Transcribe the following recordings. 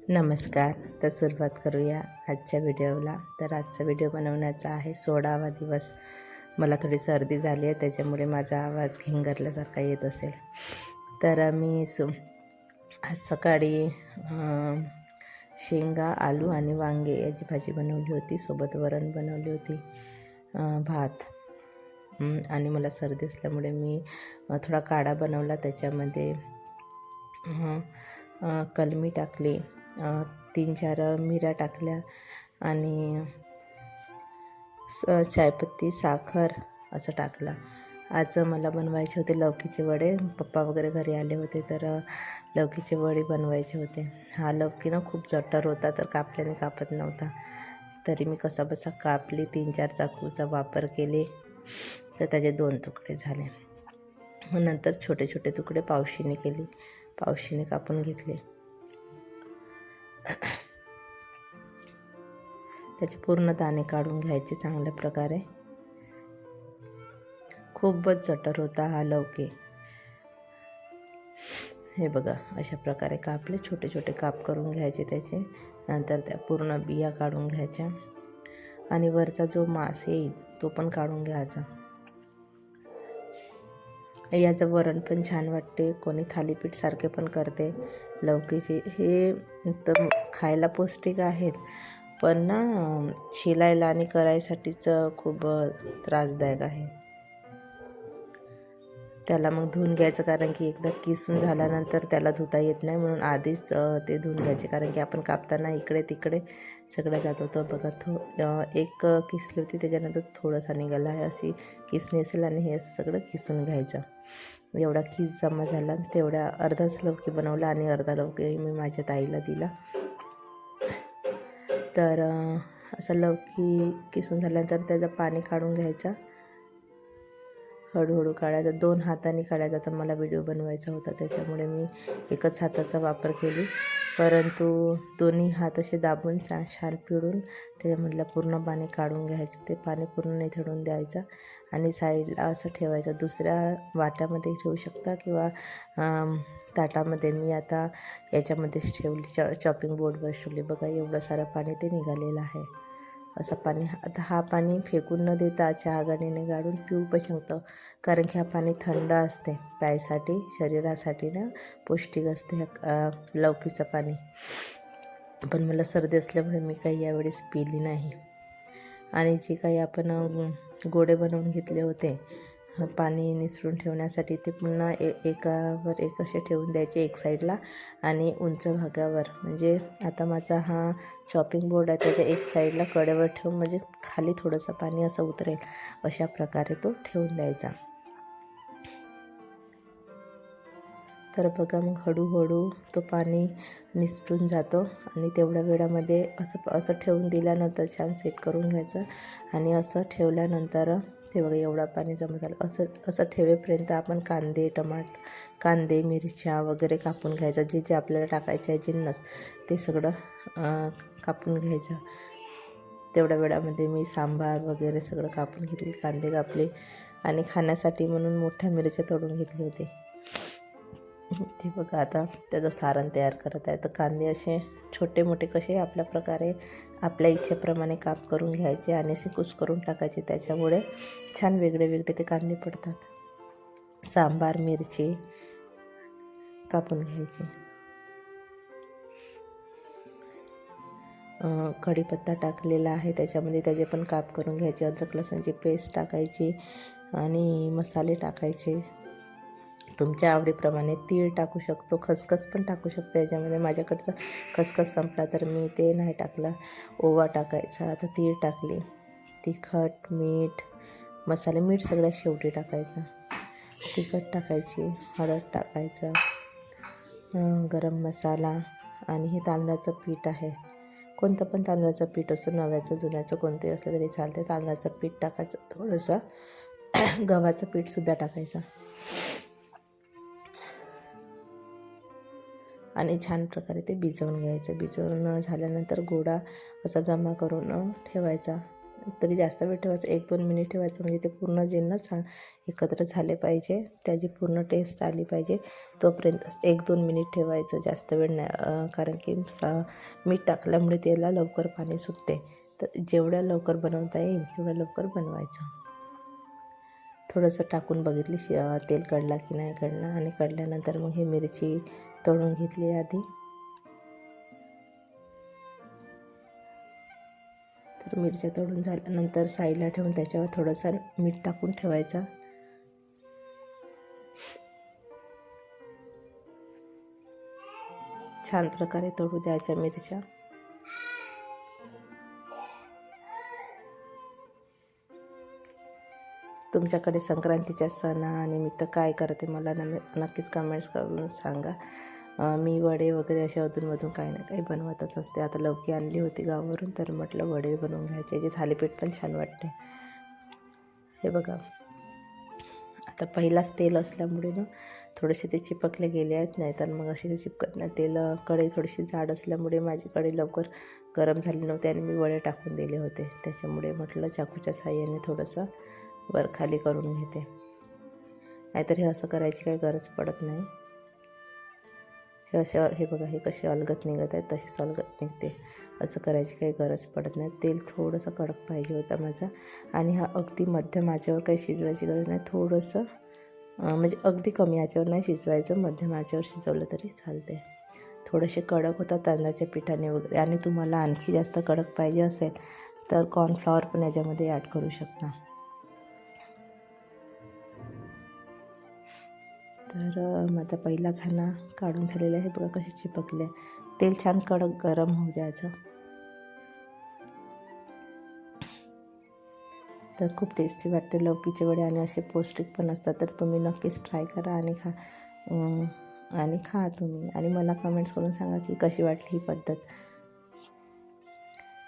नमस्कार. तर सुरुवात करूया आजच्या व्हिडिओला. तर आजचा व्हिडिओ बनवण्याचा आहे 16वा दिवस. मला थोडी सर्दी झाली आहे, त्याच्यामुळे माझा आवाज घेंगरल्यासारखा येत असेल. तर मी आज सकाळी शेंगा, आलू आणि वांगे याची भाजी बनवली होती. सोबत वरण बनवली होती, भात. आणि मला सर्दी असल्यामुळे मी थोडा काढा बनवला. त्याच्यामध्ये कलमी टाकली, 3-4 मिऱ्या टाकल्या आणि चायपत्ती, साखर असं टाकलं. आज मला बनवायचे होते लौकीचे वडे. पप्पा वगैरे घरी आले होते, तर लौकीचे वडे बनवायचे होते. हा लौकी ना खूप जठर होता, तर कापल्याने कापत नव्हता. तरी मी कसाबसा कापली. 3-4 चाकूचा वापर केले, तर त्याचे 2 तुकडे झाले. मग नंतर छोटे छोटे तुकडे पावशीने कापून घेतले. त्याचे पूर्ण दाणे काढून घ्यायचे चांगल्या प्रकारे. खूपच जठर होता हा लौकी. हे बघा, अशा प्रकारे कापले. छोटे छोटे काप करून घ्यायचे त्याचे. नंतर त्या पूर्ण बिया काढून घ्यायच्या आणि वरचा जो मांस येईल तो पण काढून घ्यायचा. याचं वरण पण छान वाटते. कोणी थालीपीठ सारखे पण करते लौकीचे. हे तर खायला पौष्टिक आहेत, पण ना शिलायला आणि करायसाठीच खूप त्रासदायक आहे. त्याला मग धुवून घ्यायचं, कारण की एकदा किसून झाल्यानंतर त्याला धुता येत नाही, म्हणून आधीच ते धुवून घ्यायचे. कारण की आपण कापताना इकडे तिकडे सगळं जात होतं. बघा, एक किसली होती, त्याच्यानंतर थोडासा निघाला आहे. अशी किसणी असेल आणि हे असं सगळं किसून घ्यायचं. एवढा किस जमा झाला, तेवढ्या अर्धाच लौकी बनवला आणि अर्धा लौकी मी माझ्या ताईला दिला. तर असं लौकी किसून झाल्यानंतर त्याचं पाणी काढून घ्यायचा. हळूहळू काढायचा. 2 हातांनी काढायचा. तर मला व्हिडिओ बनवायचा होता, त्याच्यामुळे मी एकच हाताचा वापर केली. परंतु दोन्ही हात असे दाबून छान पिळून त्याच्यामधलं पूर्ण पाणी काढून घ्यायचं. ते पाणी पूर्ण निथळून द्यायचं आणि साईडला असं ठेवायचं. दुसऱ्या वाट्यामध्ये ठेवू शकता किंवा ताटामध्ये. मी आता याच्यामध्येच ठेवली, चॉपिंग बोर्डवर ठेवली. बघा, एवढं सारं पाणी ते निघालेलं आहे. असं पाणी. आता हा पाणी फेकून न देता चहा गाडीने गाळून पिऊ पण शकतो, कारण की हा पाणी थंड असते प्यायसाठी. शरीरासाठी ना पौष्टिक असते लौकीचं पाणी. पण मला सर्दी असल्यामुळे मी काही यावेळेस पिली नाही. आणि जे काही आपण गोडे बनवून घेतले होते पाणी निसरून ठेवण्यासाठी, ते पुन्हा एकावर एक असे ठेवून द्यायचे एक साईडला आणि उंच भागावर. म्हणजे आता माझा हा चॉपिंग बोर्ड आहे, त्याच्या एक साईडला कडेवर ठेवून, म्हणजे खाली थोडंसं पाणी असं उतरेल अशा प्रकारे तो ठेवून द्यायचा. तर बघा, मग हळूहळू तो पाणी निसटून जातो आणि तेवढ्या वेळामध्ये असं ठेवून दिल्यानंतर छान सेट करून घ्यायचं. आणि ठेवल्यानंतर ते बघा, एवढा पाणी जमा झालं. असं ठेवेपर्यंत आपण कांदे, मिरच्या वगैरे कापून घ्यायचं. जे आपल्याला टाकायचे आहे जिन्नस, ते सगळं कापून घ्यायचं. तेवढ्या वेळामध्ये मी सांबार वगैरे सगळं कापून घेतले. कांदे कापले आणि खाण्यासाठी म्हणून मोठ्या मिरच्या तोडून घेतले होते. ते बघा, आता त्याचं सारण तयार करत आहे. तर कांदे असे छोटे मोठे कसे आपल्या प्रकारे आपल्या इच्छेप्रमाणे काप करून घ्यायचे आणि असे कुस्करून टाकायचे. त्याच्यामुळे छान वेगळे ते कांदे पडतात. सांबार मिरची कापून घ्यायची. कढीपत्ता टाकलेला आहे त्याच्यामध्ये, त्याचे पण काप करून घ्यायचे. अद्रक लसणची पेस्ट टाकायची आणि मसाले टाकायचे तुमच्या आवडीप्रमाणे. तीळ टाकू शकतो, खसखस पण टाकू शकतो याच्यामध्ये. माझ्याकडचा खसखस संपला तर मी ते नाही टाकला. ओवा टाकायचा. आता तीळ टाकली. तिखट, मीठ, मसाले. मीठ सगळ्यात शेवटी टाकायचं. तिखट टाकायची, हळद टाकायचं, गरम मसाला. आणि हे तांदळाचं पीठ आहे. कोणतं पण तांदळाचं पीठ असो, नव्याचं जुन्याचं कोणतंही असलं तरी चालते. तांदळाचं पीठ टाकायचं, थोडंसं गव्हाचं पीठसुद्धा टाकायचं आणि छान प्रकारे ते भिजवून घ्यायचं. भिजवून झाल्यानंतर गोळा असा जमा करून ठेवायचा. तरी जास्त वेळ ठेवायचं, 1-2 मिनिट ठेवायचं, म्हणजे ते पूर्ण जिन्नस एकत्र झाले पाहिजे, त्याची पूर्ण टेस्ट आली पाहिजे. तोपर्यंत 1-2 मिनिट ठेवायचं, जास्त वेळ नाही, कारण की मीठ टाकल्यामुळे त्याला लवकर पाणी सुटते. तर जेवढ्या लवकर बनवता येईल तेवढ्या लवकर बनवायचं. थोडंसं टाकून बघितली तेल कढला की नाही कढला, आणि कढल्यानंतर मग ही मिरची तळून घेतली आधी. तर मिरच्या तळून झाल्यानंतर साईडला ठेवून त्याच्यावर थोडंसं मीठ टाकून ठेवायचा. छान प्रकारे तळू द्यायच्या मिरच्या. तुमच्याकडे संक्रांतीच्या सणानिमित्त काय करते मला नक्कीच कमेंट्स करून सांगा. मी वडे वगैरे असे अधूनमधून काही ना काही बनवतच असते. आता लौकी आणली होती गावावरून, तर म्हटलं वडे बनवून घ्यायचे, जे थालीपीठ पण छान वाटते. हे बघा, आता पहिलाच तेल असल्यामुळे ना थोडेसे ते चिपकले गेले आहेत, नाही तर मग असे चिपकत नाही. कढई थोडीशी जाड असल्यामुळे माझी कढई लवकर गरम झाली नव्हती आणि मी वडे टाकून दिले होते. त्याच्यामुळे म्हटलं चाकूच्या साहाय्याने थोडंसं वर खाली करून घेते, नाहीतर हे असं करायची काही गरज पडत नाही. हे बघा, हे कसे अलगत निघत आहेत तसेच अलगत निघते, असं करायची काही गरज पडत नाही. तेल थोडंसं कडक पाहिजे होता माझा, आणि हा अगदी मध्यम आचेवर काही शिजवायची गरज नाही. थोडंसं म्हणजे अगदी कमी आचेवर नाही शिजवायचं, मध्यम आचेवर शिजवलं तरी चालते. थोडेसे कडक होतात तांदळाच्या पिठाने वगैरे, आणि तुम्हाला आणखी जास्त कडक पाहिजे असेल तर कॉर्नफ्लॉवर पण याच्यामध्ये ॲड करू शकता. तर माझा पहिला खाना काढून झालेला आहे. बघा कसे चिपकले. तेल छान कडक गरम होऊ द्यायचं. तर खूप टेस्टी वाटते लौकीचे वडे, आणि असे पौष्टिक पण असतात. तर तुम्ही नक्कीच ट्राय करा आणि खा तुम्ही, आणि मला कमेंट्स करून सांगा की कशी वाटली ही पद्धत,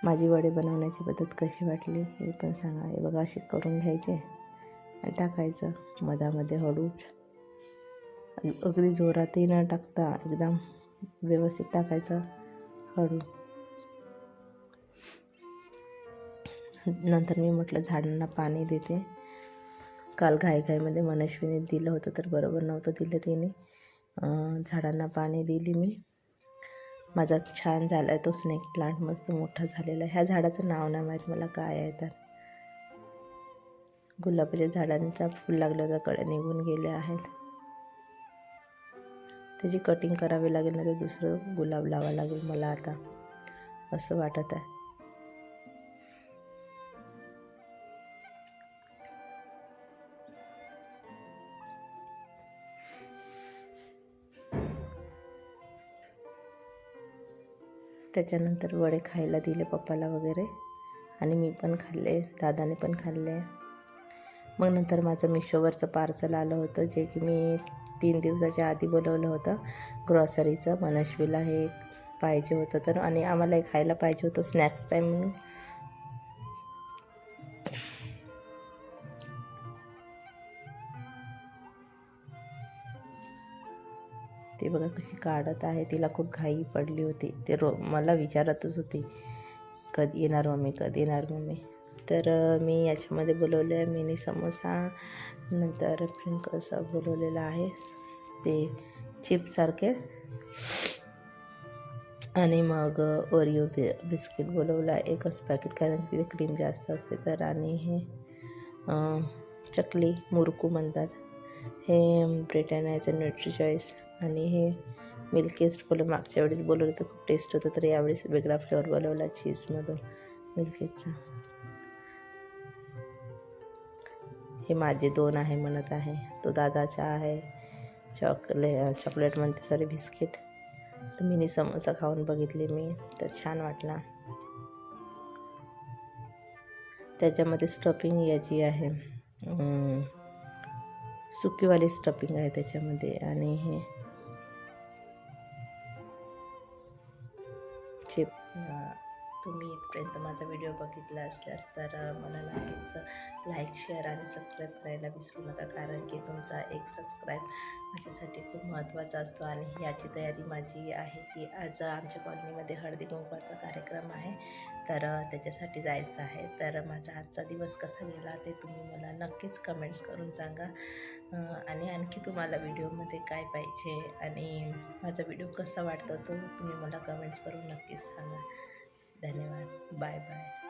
माझी वडे बनवण्याची पद्धत कशी वाटली हे पण सांगा. हे बघा, असे करून घ्यायचे आणि टाकायचं मधामध्ये हळूच, अगदी जोरातही न टाकता एकदम व्यवस्थित टाकायचं हळू. नंतर मी म्हटलं झाडांना पाणी देते. काल घाईघाईमध्ये मनस्वीने दिलं होतं, तर बरोबर नव्हतं दिलं तिने. झाडांना पाणी दिली मी. माझा छान झाला आहे तो स्नेक प्लांट, मस्त मोठा झालेला आहे. ह्या झाडाचं नाव नाही माहीत मला काय आहे. तर गुलाबाच्या झाडांचा फूल लागलं होतं, कड्या निघून गेल्या आहेत. त्याची कटिंग करावी लागेल, नाही तर दुसरं गुलाब लावावं लागेल मला आता, असं वाटत आहे. त्याच्यानंतर वडे खायला दिले पप्पाला वगैरे, आणि मी पण खाल्ले, दादाने पण खाल्ले. मग नंतर माझं मिशोवरचं पार्सल आलं होतं, जे की मी 3 दिवसाच्या आधी बोलवलं होतं, ग्रॉसरीचं. मनस्वीला हे पाहिजे होतं, तर आणि आम्हाला खायला पाहिजे होतं स्नॅक्स टाईम म्हणून. ते बघा कशी काढत आहे, तिला खूप घाई पडली होती. ते मला विचारतच होती, कधी येणार मम्मी, कधी येणार मम्मी. तर मी याच्यामध्ये बोलवलं आहे मिनी समोसा, नंतर असं बोलवलेलं आहे ते चिप्ससारखे, आणि मग ओरिओ बिस्किट बोलवलं आहे एकच पॅकेट, कारण तिथे क्रीम जास्त असते तर. आणि हे चकली मुरकू म्हणतात, हे ब्रिटानियाचं न्यूट्री चॉईस, आणि हे मिल्कीस्ट मागच्या वेळेस बोलवलं तर खूप टेस्ट होतं, तर यावेळेस वेगळा फ्लेवर बोलवला चीजमधून मिल्कीचा. हे माझे 2 आहे म्हणत आहे, तो दादाचा आहे चॉकलेट म्हणते, सॉरी बिस्किट. तर मिनी समोसा खाऊन बघितले मी, तर छान वाटला. त्याच्यामध्ये स्टफिंग याची आहे, सुकीवाली स्टफिंग आहे त्याच्यामध्ये. आणि हे चिप. तुम्ही इथपर्यंत माझा व्हिडिओ बघितला असल्यास तर मला नक्कीच लाईक शेअर आणि सबस्क्राईब करायला विसरू नका, कारण की तुमचा एक सबस्क्राईब माझ्यासाठी खूप महत्त्वाचा असतो. आणि याची तयारी माझी आहे की आज आमच्या कॉलनीमध्ये हळदी कुंकवाचा कार्यक्रम आहे, तर त्याच्यासाठी जायचं आहे. तर माझा आजचा दिवस कसा गेला ते तुम्ही मला नक्कीच कमेंट्स करून सांगा. आणि आणखी तुम्हाला व्हिडिओमध्ये काय पाहिजे आणि माझा व्हिडिओ कसा वाटतो तो तुम्ही मला कमेंट्स करून नक्कीच सांगा. धन्यवाद. Bye bye.